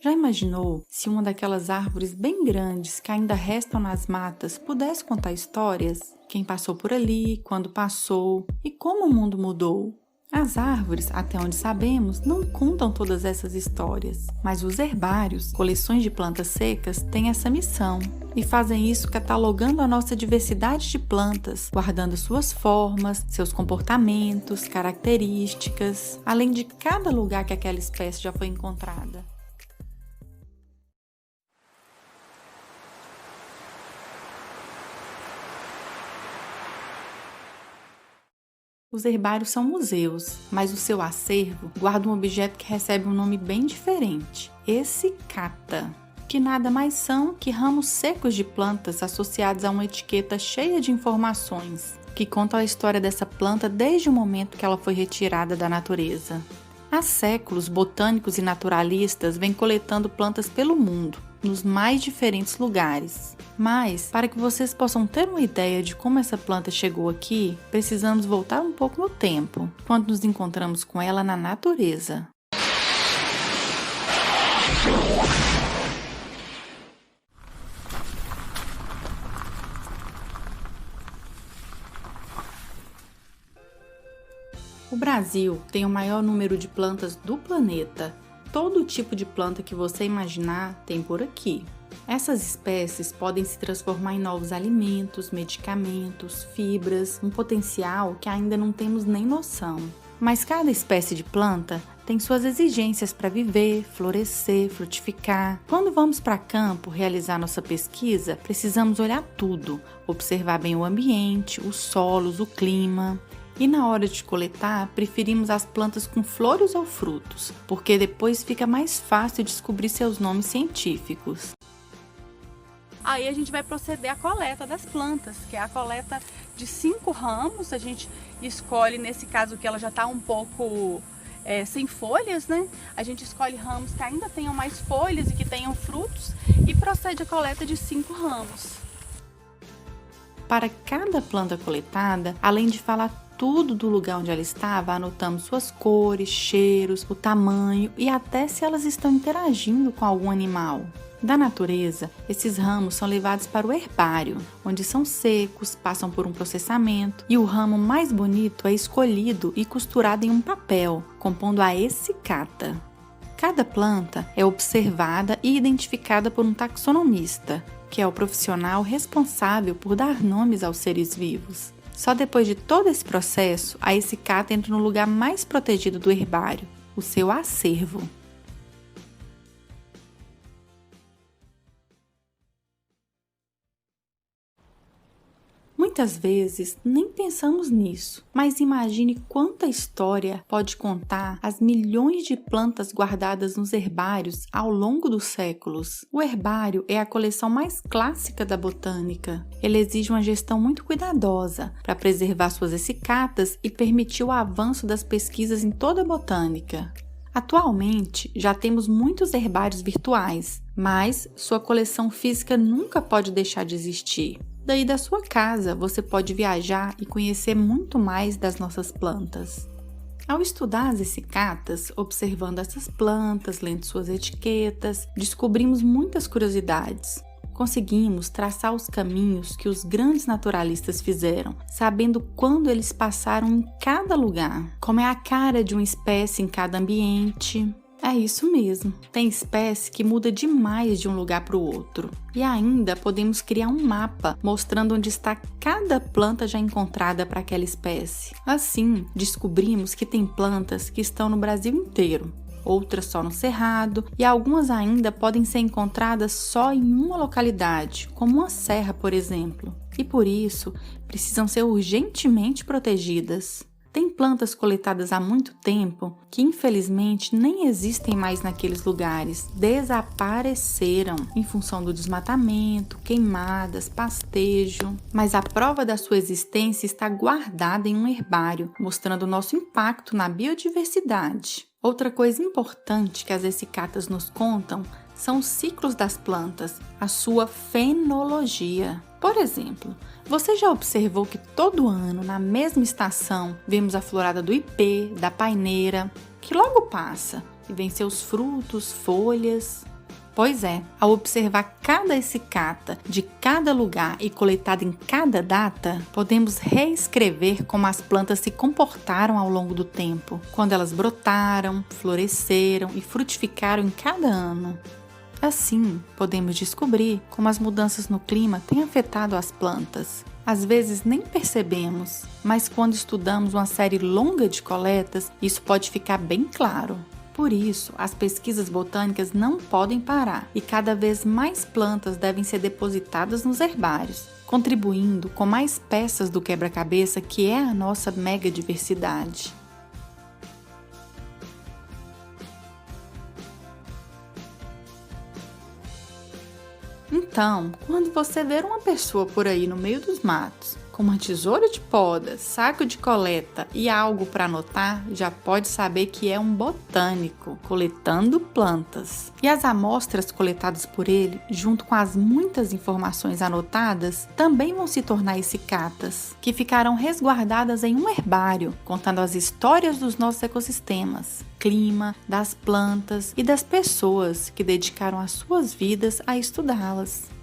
Já imaginou se uma daquelas árvores bem grandes que ainda restam nas matas pudesse contar histórias? Quem passou por ali, quando passou e como o mundo mudou? As árvores, até onde sabemos, não contam todas essas histórias, mas os herbários, coleções de plantas secas, têm essa missão e fazem isso catalogando a nossa diversidade de plantas, guardando suas formas, seus comportamentos, características, além de cada lugar que aquela espécie já foi encontrada. Os herbários são museus, mas o seu acervo guarda um objeto que recebe um nome bem diferente, cicata, que nada mais são que ramos secos de plantas associados a uma etiqueta cheia de informações, que contam a história dessa planta desde o momento que ela foi retirada da natureza. Há séculos, botânicos e naturalistas vêm coletando plantas pelo mundo, nos mais diferentes lugares. Mas, para que vocês possam ter uma ideia de como essa planta chegou aqui, precisamos voltar um pouco no tempo, quando nos encontramos com ela na natureza. O Brasil tem o maior número de plantas do planeta. Todo tipo de planta que você imaginar tem por aqui. Essas espécies podem se transformar em novos alimentos, medicamentos, fibras, um potencial que ainda não temos nem noção. Mas cada espécie de planta tem suas exigências para viver, florescer, frutificar. Quando vamos para campo realizar nossa pesquisa, precisamos olhar tudo, observar bem o ambiente, os solos, o clima. E na hora de coletar, preferimos as plantas com flores ou frutos, porque depois fica mais fácil descobrir seus nomes científicos. Aí a gente vai proceder à coleta das plantas, que é a coleta de 5 ramos. A gente escolhe, nesse caso que ela já está um pouco sem folhas, né? A gente escolhe ramos que ainda tenham mais folhas e que tenham frutos e procede à coleta de 5 ramos. Para cada planta coletada, além de falar tudo do lugar onde ela estava, anotamos suas cores, cheiros, o tamanho e até se elas estão interagindo com algum animal. Da natureza, esses ramos são levados para o herbário, onde são secos, passam por um processamento e o ramo mais bonito é escolhido e costurado em um papel, compondo a cicata. Cada planta é observada e identificada por um taxonomista, que é o profissional responsável por dar nomes aos seres vivos. Só depois de todo esse processo, a cicata entra no lugar mais protegido do herbário, o seu acervo. Muitas vezes nem pensamos nisso, mas imagine quanta história pode contar as milhões de plantas guardadas nos herbários ao longo dos séculos. O herbário é a coleção mais clássica da botânica. Ele exige uma gestão muito cuidadosa para preservar suas cicatas e permitir o avanço das pesquisas em toda a botânica. Atualmente, já temos muitos herbários virtuais, mas sua coleção física nunca pode deixar de existir. Daí da sua casa, você pode viajar e conhecer muito mais das nossas plantas. Ao estudar as cicatas, observando essas plantas, lendo suas etiquetas, descobrimos muitas curiosidades. Conseguimos traçar os caminhos que os grandes naturalistas fizeram, sabendo quando eles passaram em cada lugar, como é a cara de uma espécie em cada ambiente. É isso mesmo, tem espécie que muda demais de um lugar para o outro. E ainda podemos criar um mapa mostrando onde está cada planta já encontrada para aquela espécie. Assim, descobrimos que tem plantas que estão no Brasil inteiro, outras só no Cerrado e algumas ainda podem ser encontradas só em uma localidade, como uma serra, por exemplo. E por isso, precisam ser urgentemente protegidas. Tem plantas coletadas há muito tempo que infelizmente nem existem mais naqueles lugares, desapareceram em função do desmatamento, queimadas, pastejo, mas a prova da sua existência está guardada em um herbário, mostrando o nosso impacto na biodiversidade. Outra coisa importante que as cicatas nos contam são os ciclos das plantas, a sua fenologia. Por exemplo, você já observou que todo ano, na mesma estação, vemos a florada do ipê, da paineira, que logo passa e vem seus frutos, folhas? Pois é, ao observar cada essicata de cada lugar e coletada em cada data, podemos reescrever como as plantas se comportaram ao longo do tempo, quando elas brotaram, floresceram e frutificaram em cada ano. Assim, podemos descobrir como as mudanças no clima têm afetado as plantas. Às vezes nem percebemos, mas quando estudamos uma série longa de coletas, isso pode ficar bem claro. Por isso, as pesquisas botânicas não podem parar e cada vez mais plantas devem ser depositadas nos herbários, contribuindo com mais peças do quebra-cabeça que é a nossa mega diversidade. Então, quando você ver uma pessoa por aí no meio dos matos, com uma tesoura de poda, saco de coleta e algo para anotar, já pode saber que é um botânico coletando plantas. E as amostras coletadas por ele, junto com as muitas informações anotadas, também vão se tornar essicatas, que ficarão resguardadas em um herbário, contando as histórias dos nossos ecossistemas, clima, das plantas e das pessoas que dedicaram as suas vidas a estudá-las.